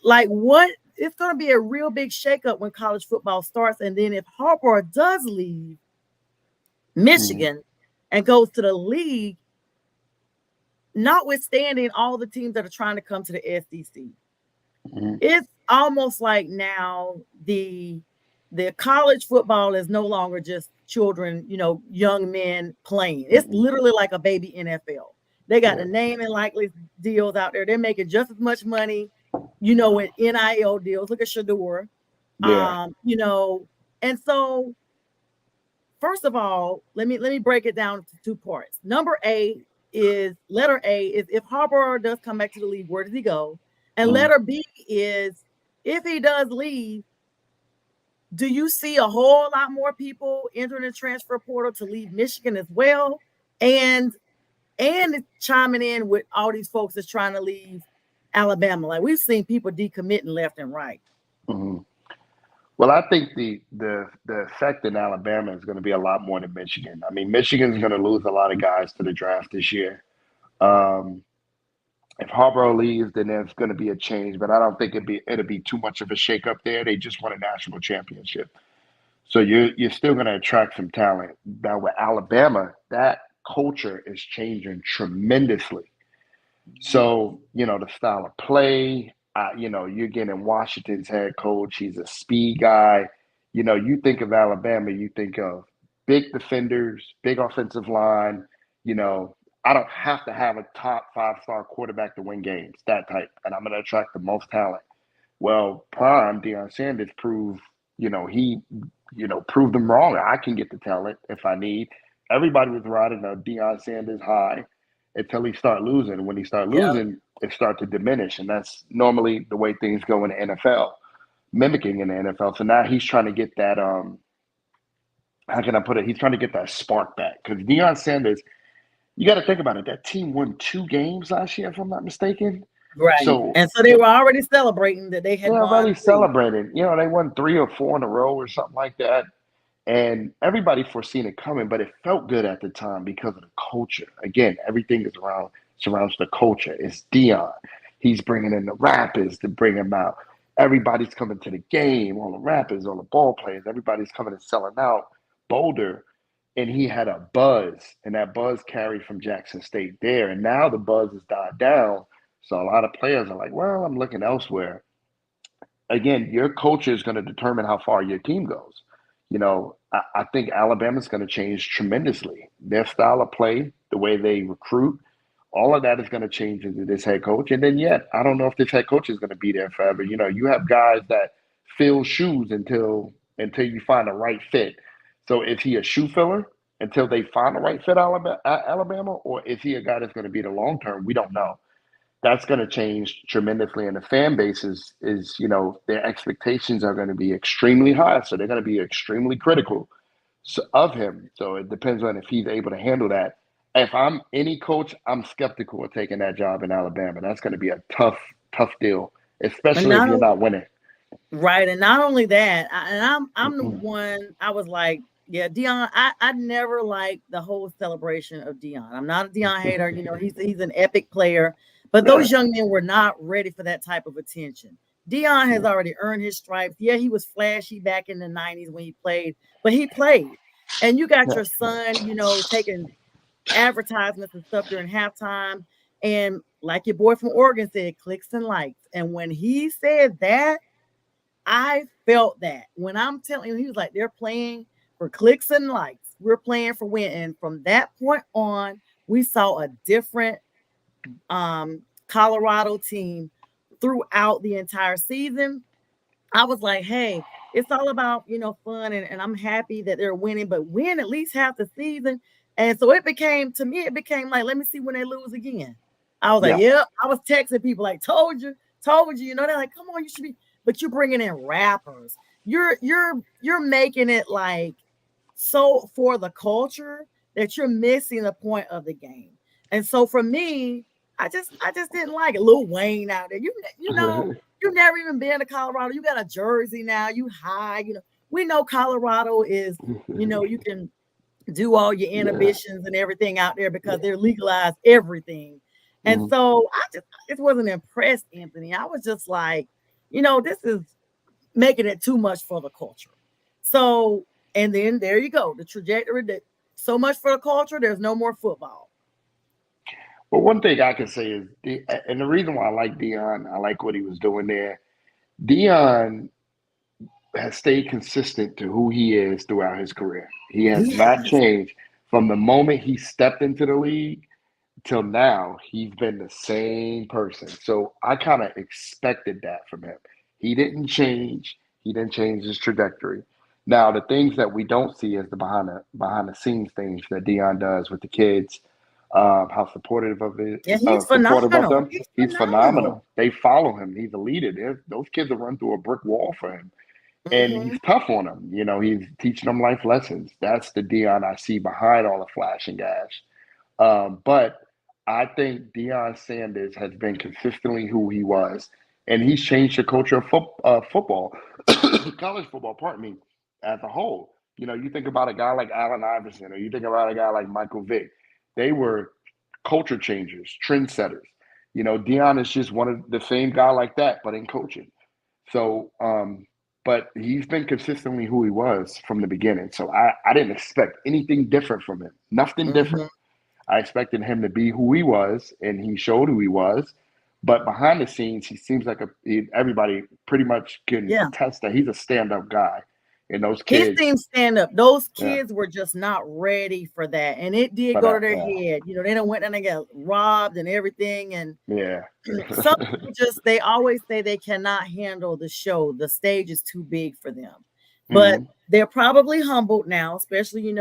Like, what? It's going to be a real big shakeup when college football starts. And then if Harbaugh does leave Michigan and goes to the league, notwithstanding all the teams that are trying to come to the SEC, it's almost like now the college football is no longer just children, young men playing. It's literally like a baby NFL. They got the name and likely deals out there. They're making just as much money with NIL deals. Look at Shador. Yeah. And so first of all, let me break it down to two parts. Letter A is if Harbaugh does come back to the league, where does he go? And letter B is if he does leave, do you see a whole lot more people entering the transfer portal to leave Michigan as well? And chiming in with all these folks that's trying to leave Alabama. Like we've seen people decommitting left and right. Mm-hmm. Well, I think the effect in Alabama is going to be a lot more than Michigan. I mean, Michigan's going to lose a lot of guys to the draft this year. If Harbaugh leaves, then there's going to be a change, but I don't think it'll be too much of a shakeup there. They just won a national championship, so you're still going to attract some talent. Now with Alabama, that culture is changing tremendously. So, the style of play, you're getting Washington's head coach. He's a speed guy. You think of Alabama, you think of big defenders, big offensive line. I don't have to have a top 5-star quarterback to win games, that type, and I'm going to attract the most talent. Well, prime Deion Sanders proved, he, proved them wrong. I can get the talent if I need. Everybody was riding a Deion Sanders high until he start losing. When he start losing, it start to diminish, and that's normally the way things go in the NFL, mimicking in the NFL. So now he's trying to get that. How can I put it? He's trying to get that spark back because Deion Sanders. You got to think about it. That team won 2 games last year, if I'm not mistaken. Right. So they were already celebrating that they had won. Already celebrating. They won 3 or 4 in a row or something like that. And everybody foreseen it coming, but it felt good at the time because of the culture. Again, everything surrounds the culture. It's Deion. He's bringing in the rappers to bring him out. Everybody's coming to the game. All the rappers, all the ball players. Everybody's coming and selling out. Boulder. And he had a buzz, and that buzz carried from Jackson State there. And now the buzz has died down. So a lot of players are like, well, I'm looking elsewhere. Again, your culture is going to determine how far your team goes. I think Alabama's going to change tremendously. Their style of play, the way they recruit, all of that is going to change into this head coach. And then yet, I don't know if this head coach is going to be there forever. You have guys that fill shoes until you find the right fit. So is he a shoe filler until they find the right fit Alabama, or is he a guy that's going to be the long term? We don't know. That's going to change tremendously, and the fan base is their expectations are going to be extremely high, so they're going to be extremely critical of him. So it depends on if he's able to handle that. If I'm any coach, I'm skeptical of taking that job in Alabama. That's going to be a tough deal, especially if you're not winning. Right, and not only that, I'm the one. I was like, yeah, Deion. I never liked the whole celebration of Deion. I'm not a Deion hater. He's an epic player, but those young men were not ready for that type of attention. Deion has already earned his stripes. Yeah, he was flashy back in the 90s when he played, but he played. And you got your son, taking advertisements and stuff during halftime, and like your boy from Oregon said, clicks and likes. And when he said that, I felt that. When I'm telling you, he was like, they're playing for clicks and likes. We're playing for win. And from that point on, we saw a different Colorado team throughout the entire season. I was like, hey, it's all about, fun. And I'm happy that they're winning, but win at least half the season. And so it became like, let me see when they lose again. I was like, yeah. I was texting people like, told you. They're like, come on, you should be. But you're bringing in rappers. You're making it like so for the culture that you're missing the point of the game. And so for me, I just didn't like it. Lil Wayne out there, you've never even been to Colorado. You got a jersey now. You high. We know Colorado is. You can do all your inhibitions and everything out there because they're legalized everything. And so I just wasn't impressed, Anthony. I was just like, this is making it too much for the culture. So, and then there you go. The trajectory that so much for the culture, there's no more football. Well, one thing I can say is, and the reason why I like Deion, I like what he was doing there. Deion has stayed consistent to who he is throughout his career. He has not changed from the moment he stepped into the league. till now, he's been the same person. So I kind of expected that from him. He didn't change. He didn't change his trajectory. Now, the things that we don't see is the behind the scenes things that Dion does with the kids, how supportive of it, Yeah, he's supportive of phenomenal. them. He's He's phenomenal. phenomenal. They follow him. He's a leader. Those kids will run through a brick wall for him, and Hmm. he's tough on them. He's teaching them life lessons. That's the Dion I see behind all the flash and gas. But I think Deion Sanders has been consistently who he was, and he's changed the culture of football, college football, pardon me, as a whole. You think about a guy like Allen Iverson, or you think about a guy like Michael Vick. They were culture changers, trendsetters. Deion is just one of the same guy like that, but in coaching. So, but he's been consistently who he was from the beginning. So I didn't expect anything different from him. Nothing different. Hmm. I expected him to be who he was, and he showed who he was. But behind the scenes, he seems like everybody pretty much can Yeah. attest that he's a stand-up guy. And those He kids, seems stand up. Those yeah, kids were just not ready for that. And it did for go to that, their yeah, head. They done went and they got robbed and everything. And yeah, some people they always say they cannot handle the show. The stage is too big for them. But hmm, they're probably humbled now, especially,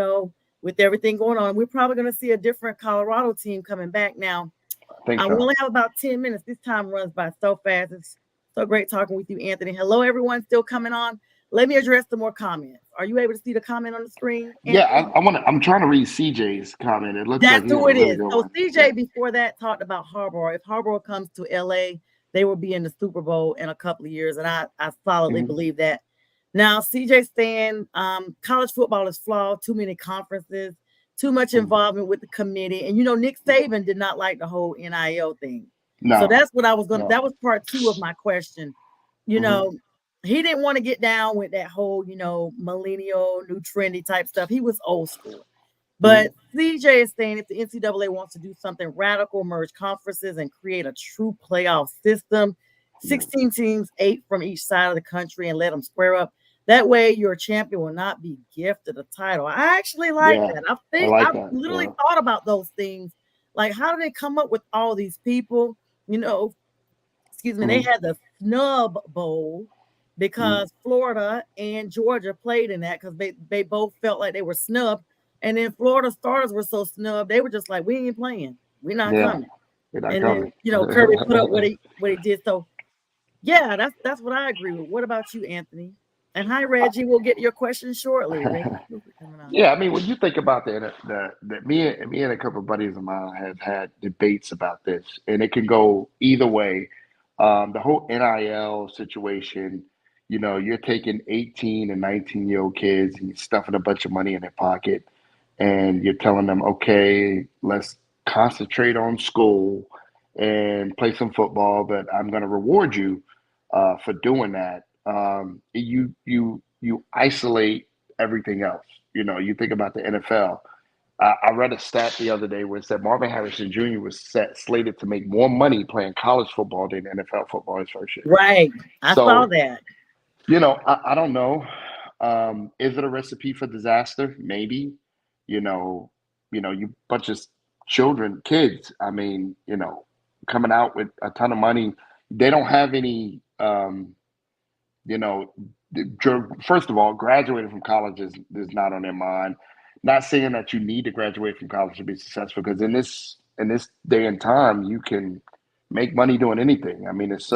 with everything going on. We're probably going to see a different Colorado team coming back now. I think I so. only have about 10 minutes. This time runs by so fast. It's so great talking with you, Anthony. Hello, everyone still coming on. Let me address some more comments. Are you able to see the comment on the screen, Yeah, Anthony? I'm trying to read CJ's comment. It looks like That's he had who a it really is. good So one. Yeah. CJ before that talked about Harbaugh. If Harbaugh comes to LA, they will be in the Super Bowl in a couple of years. And I solidly Mhm. believe that. Now, CJ saying college football is flawed, too many conferences, too much Mhm. involvement with the committee. And Nick Saban did not like the whole NIL thing. So No, that's what I was that no. was part 2 of my question. You Hmm. know, he didn't want to get down with that whole, millennial, new trendy type stuff. He was old school. Hmm. But CJ is saying if the NCAA wants to do something radical, merge conferences and create a true playoff system, 16 teams, 8 from each side of the country, and let them square up. That way, your champion will not be gifted a title. I actually like Yeah, that. I I like that. literally Yeah. thought about those things. Like, how do they come up with all these people? You know, excuse me, they Hmm. had the Snub Bowl Hmm. because Florida and Georgia played in that because they both felt like they were snubbed. And then Florida starters were so snubbed, they were just like, we ain't playing. We're not Yeah, coming. you're not And then, coming. Kirby put up what he did. So yeah, that's what I agree with. What about you, Anthony? And hi, Reggie. We'll get to your question shortly. Reggie, thanks for coming on. Yeah, I mean, when you think about the me and a couple of buddies of mine have had debates about this, and it can go either way. The whole NIL situation, you're taking 18 and 19-year-old kids and you're stuffing a bunch of money in their pocket, and you're telling them, okay, let's concentrate on school and play some football, but I'm going to reward you for doing that. You isolate everything else. You think about the NFL. I read a stat the other day where it said Marvin Harrison Jr. was slated to make more money playing college football than NFL football his first year. Right. I saw So, that. I don't know. Is it a recipe for disaster? Maybe. You bunch of kids. I mean, coming out with a ton of money. They don't have any. You know, first of all, graduating from college is not on their mind. Not saying that you need to graduate from college to be successful, because in this day and time, you can make money doing anything. I mean, Yeah. it's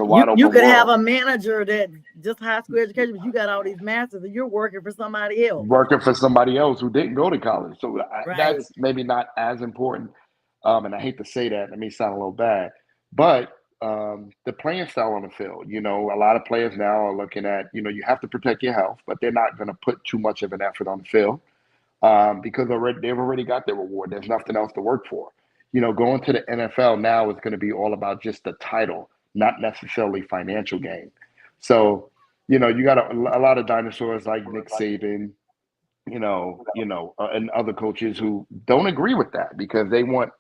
a You wide you open could have world. a manager that just high school education, but you got all these masters and you're working for somebody else. Working for somebody else who didn't go to college, so Right. that's maybe not as important. And I hate to say that; it may sound a little bad, but the playing style on the field. A lot of players now are looking at, you have to protect your health, but they're not going to put too much of an effort on the field, because they've already got their reward. There's nothing else to work for. Going to the NFL now is going to be all about just the title, not necessarily financial gain. So, you got a lot of dinosaurs like Nick Saban, and other coaches who don't agree with that, because they want,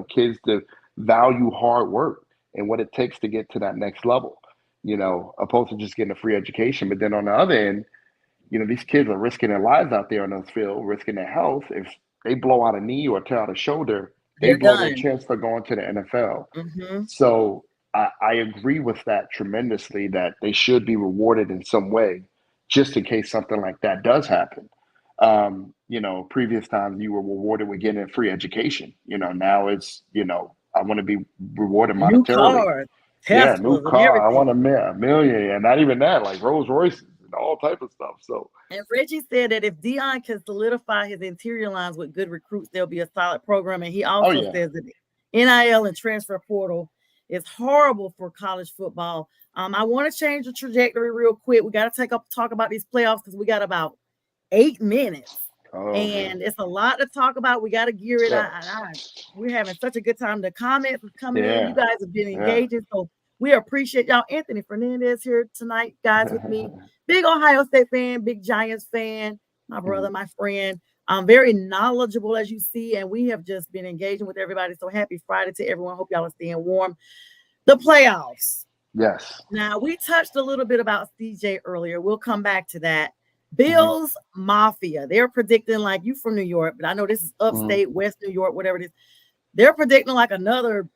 kids to value hard work and what it takes to get to that next level, opposed to just getting a free education. But then on the other end, these kids are risking their lives out there on the field, risking their health. If they blow out a knee or tear out a shoulder, They They're blow their done. chance for going to the NFL. Mm-hmm. So I agree with that tremendously, that they should be rewarded in some way, just in case something like that does happen. Previous times you were rewarded with getting a free education. Now it's, I want to be rewarded New monetarily. cars, Yeah, new Teslas, and car. I want everything. a million, and not even that, like Rolls Royces and all type of stuff. So And Reggie said that if Dion can solidify his interior lines with good recruits, there'll be a solid program. And he oh also yeah, says that NIL and transfer portal is horrible for college football. I want to change the trajectory real quick. We got to talk about these playoffs because we got about 8 minutes. oh man, And it's a lot to talk about. We got to gear it. yeah, We're having such a good time. The comments is coming in. You yeah, guys have been yeah. engaging. So we appreciate y'all. Anthony Fernandez here tonight, guys, with me. Big Ohio State fan, big Giants fan, my brother, my friend. Very knowledgeable, as you see, and we have just been engaging with everybody. So happy Friday to everyone. Hope y'all are staying warm. The playoffs. Yes. Now, we touched a little bit about CJ earlier. We'll come back to that. Bills Mafia. They're predicting, like, you from New York, but I know this is upstate, West New York, whatever it is. They're predicting like another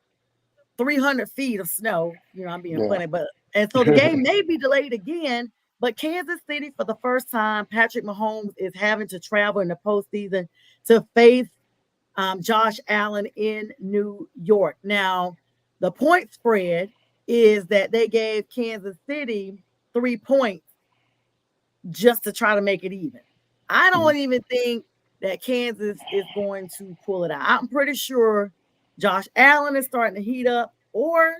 300 feet of snow. I'm being funny, and so the game may be delayed again. But Kansas City, for the first time, Patrick Mahomes is having to travel in the postseason to face Josh Allen in New York. Now, the point spread is that they gave Kansas City 3 points just to try to make it even. I don't even think that Kansas is going to pull it out. I'm pretty sure Josh Allen is starting to heat up, or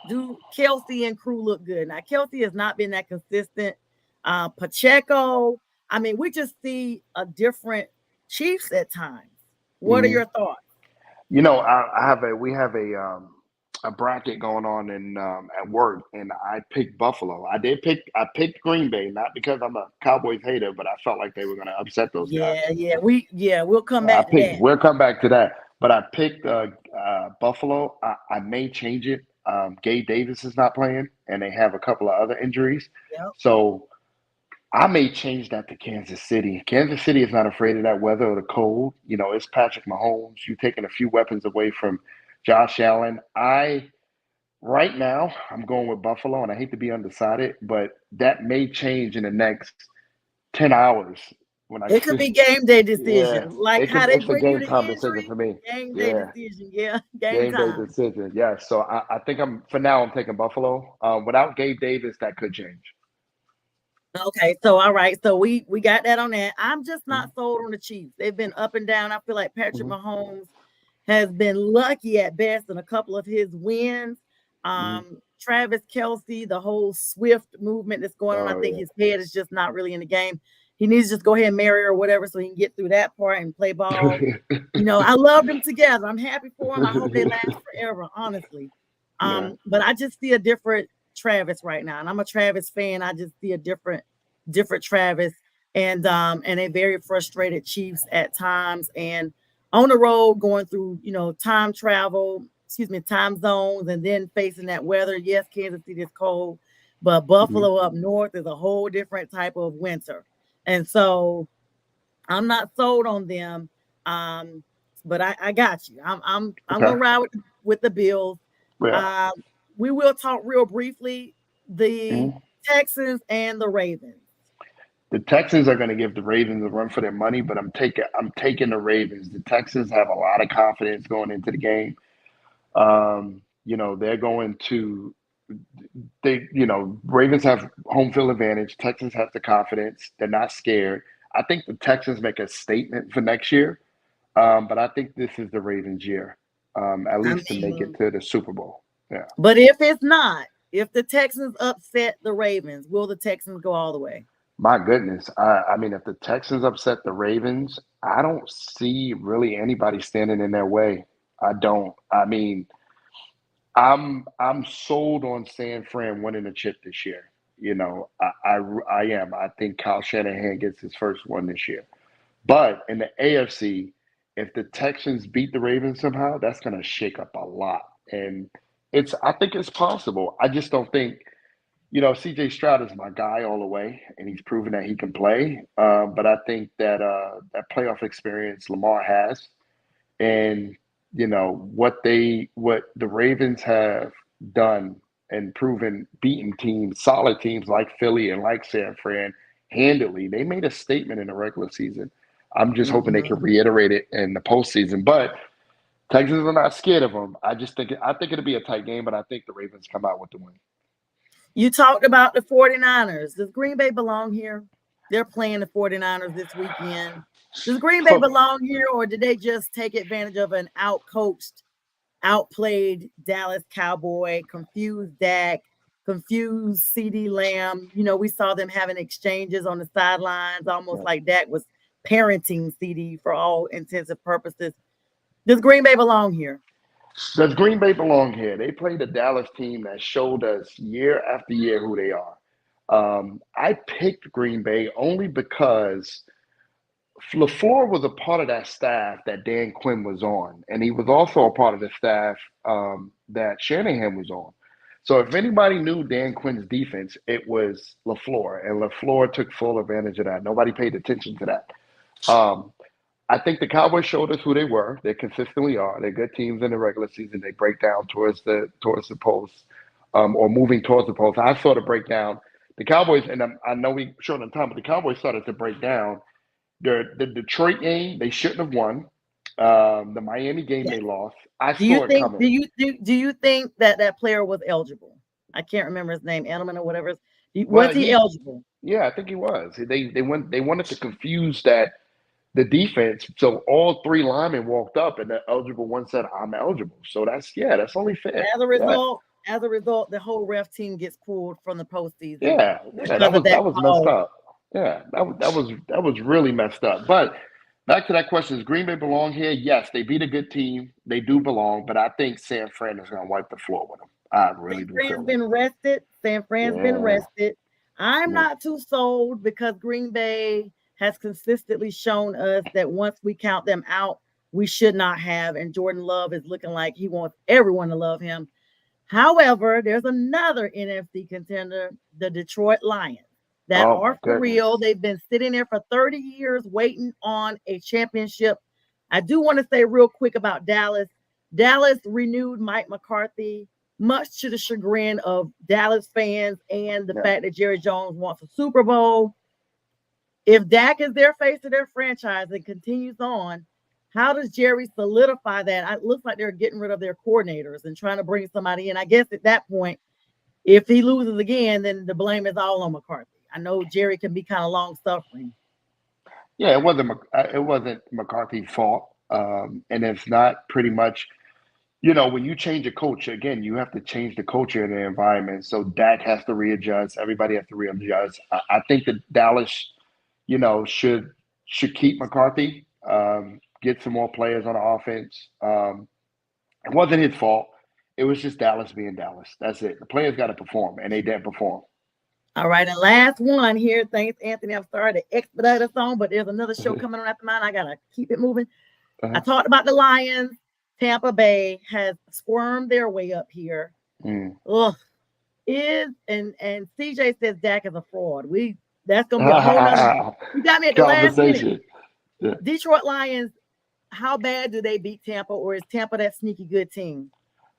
do Kelsey and crew look good? Now, Kelsey has not been that consistent. Pacheco, I mean, we just see a different Chiefs at times. What are your thoughts? We have a bracket going on in at work, and I picked Buffalo. I picked Green Bay, not because I'm a Cowboys hater, but I felt like they were going to upset those guys. We'll come back to that. We'll come back to that. But I picked Buffalo. I may change it. Gabe Davis is not playing, and they have a couple of other injuries. Yep. So I may change that to Kansas City. Kansas City is not afraid of that weather or the cold. It's Patrick Mahomes. You're taking a few weapons away from Josh Allen. Right now, I'm going with Buffalo, and I hate to be undecided, but that may change in the next 10 hours. It could be game day decision, like how they it's a bring you game the time decision injury. for me. Game day decision, game Day time decision. Yeah. So I think I'm taking Buffalo. Without Gabe Davis, that could change. Okay, so all right, so we got that on that. I'm just not sold on the Chiefs. They've been up and down. I feel like Patrick Mahomes has been lucky at best in a couple of his wins. Travis Kelsey, the whole Swift movement that's going on, I think his head is just not really in the game. He needs to just go ahead and marry her or whatever so he can get through that part and play ball. I love them together. I'm happy for them. I hope they last forever, honestly. But I just see a different Travis right now, and I'm a Travis fan. I just see a different Travis, and a very frustrated Chiefs at times, and on the road going through time zones, and then facing that weather. Yes, Kansas City is cold, but Buffalo up north is a whole different type of winter, and so I'm not sold on them. But I got you. I'm gonna ride with the Bills. Yeah. We will talk real briefly the Texans and the Ravens. The Texans are going to give the Ravens a run for their money, but I'm taking the Ravens. The Texans have a lot of confidence going into the game. They're going to Ravens have home field advantage. Texans have the confidence. They're not scared. I think the Texans make a statement for next year, but I think this is the Ravens' year, at least to make it to the Super Bowl. Yeah. But if it's not, if the Texans upset the Ravens, will the Texans go all the way? My goodness. I mean, if the Texans upset the Ravens, I don't see really anybody standing in their way. I don't. I mean, I'm sold on San Fran winning a chip this year. I am. I think Kyle Shanahan gets his first one this year. But in the AFC, if the Texans beat the Ravens somehow, that's going to shake up a lot. And I think it's possible. I just don't think, CJ Stroud is my guy all the way, and he's proven that he can play. But I think that that playoff experience Lamar has, And what the Ravens have done and proven beating teams, solid teams like Philly and like San Fran handily. They made a statement in the regular season. I'm just hoping they can reiterate it in the postseason. But Texans are not scared of them. I think it'll be a tight game, but I think the Ravens come out with the win. You talked about the 49ers. Does Green Bay belong here? They're playing the 49ers this weekend. Does Green Bay belong here, or did they just take advantage of an outcoached, outplayed Dallas Cowboy, confused Dak, confused CeeDee Lamb? We saw them having exchanges on the sidelines, almost like Dak was parenting CeeDee for all intents and purposes. Does Green Bay belong here? Does Green Bay belong here? They played a Dallas team that showed us year after year who they are. I picked Green Bay only because LaFleur was a part of that staff that Dan Quinn was on, and he was also a part of the staff that Shanahan was on. So if anybody knew Dan Quinn's defense, it was LaFleur, and LaFleur took full advantage of that. Nobody paid attention to that. I think the Cowboys showed us who they were. They consistently are. They're good teams in the regular season. They break down towards the post, or moving towards the post. I saw the breakdown. The Cowboys, and I know we short on time, but the Cowboys started to break down. The Detroit game, they shouldn't have won. The Miami game, they lost. I saw it coming. Do you think that player was eligible? I can't remember his name, Edelman or whatever. Was he eligible? Yeah, I think he was. They wanted to confuse the defense, so all three linemen walked up, and the eligible one said, "I'm eligible." So that's only fair. As a result, the whole ref team gets pulled from the postseason. Yeah, that was messed up. Yeah, that was really messed up. But back to that question: does Green Bay belong here? Yes, they beat a good team. They do belong, but I think San Fran is going to wipe the floor with them. I really do. San Fran's been rested. San Fran's been rested. I'm not too sold because Green Bay has consistently shown us that once we count them out, we should not have. And Jordan Love is looking like he wants everyone to love him. However, there's another NFC contender, the Detroit Lions, that are for real. They've been sitting there for 30 years waiting on a championship. I do want to say real quick about Dallas. Dallas renewed Mike McCarthy, much to the chagrin of Dallas fans and the fact that Jerry Jones wants a Super Bowl. If Dak is their face of their franchise and continues on, how does Jerry solidify that? It looks like they're getting rid of their coordinators and trying to bring somebody in. I guess at that point, if he loses again, then the blame is all on McCarthy. I know Jerry can be kind of long-suffering. Yeah, it wasn't McCarthy's fault, and it's not pretty much. When you change a coach, again, you have to change the culture and the environment. So Dak has to readjust. Everybody has to readjust. I think that Dallas, should keep McCarthy, get some more players on the offense. It wasn't his fault. It was just Dallas being Dallas. That's it. The players got to perform, and they didn't perform. All right, and last one here. Thanks, Anthony. I'm sorry to expedite us on, but there's another show coming on after mine. I got to keep it moving. I talked about the Lions. Tampa Bay has squirmed their way up here. Ugh. And CJ says Dak is a fraud. That's gonna be a whole other. You got me at the last minute. Yeah. Detroit Lions, how bad do they beat Tampa, or is Tampa that sneaky good team?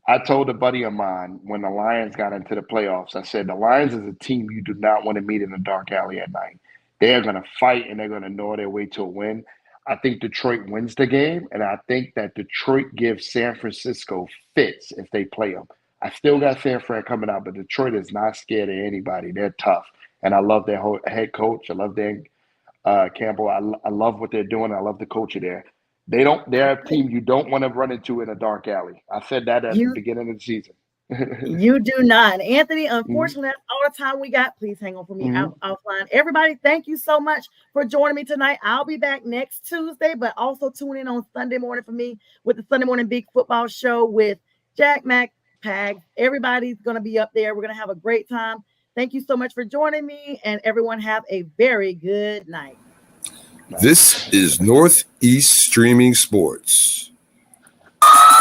I told a buddy of mine when the Lions got into the playoffs, I said the Lions is a team you do not want to meet in a dark alley at night. They're going to fight and they're going to gnaw their way to a win. I think Detroit wins the game, and I think that Detroit gives San Francisco fits if they play them. I still got San Fran coming out, but Detroit is not scared of anybody. They're tough, and I love their head coach. I love Dan Campbell. I love what they're doing. I love the culture there. They're a team you don't want to run into in a dark alley. I said that at the beginning of the season. You do not. Anthony, unfortunately, that's all the time we got. Please hang on for me offline. Everybody, thank you so much for joining me tonight. I'll be back next Tuesday, but also tune in on Sunday morning for me with the Sunday Morning Big Football Show with Jack Mac Pag. Everybody's going to be up there. We're going to have a great time. Thank you so much for joining me, and everyone have a very good night. This is Northeast Streaming Sports.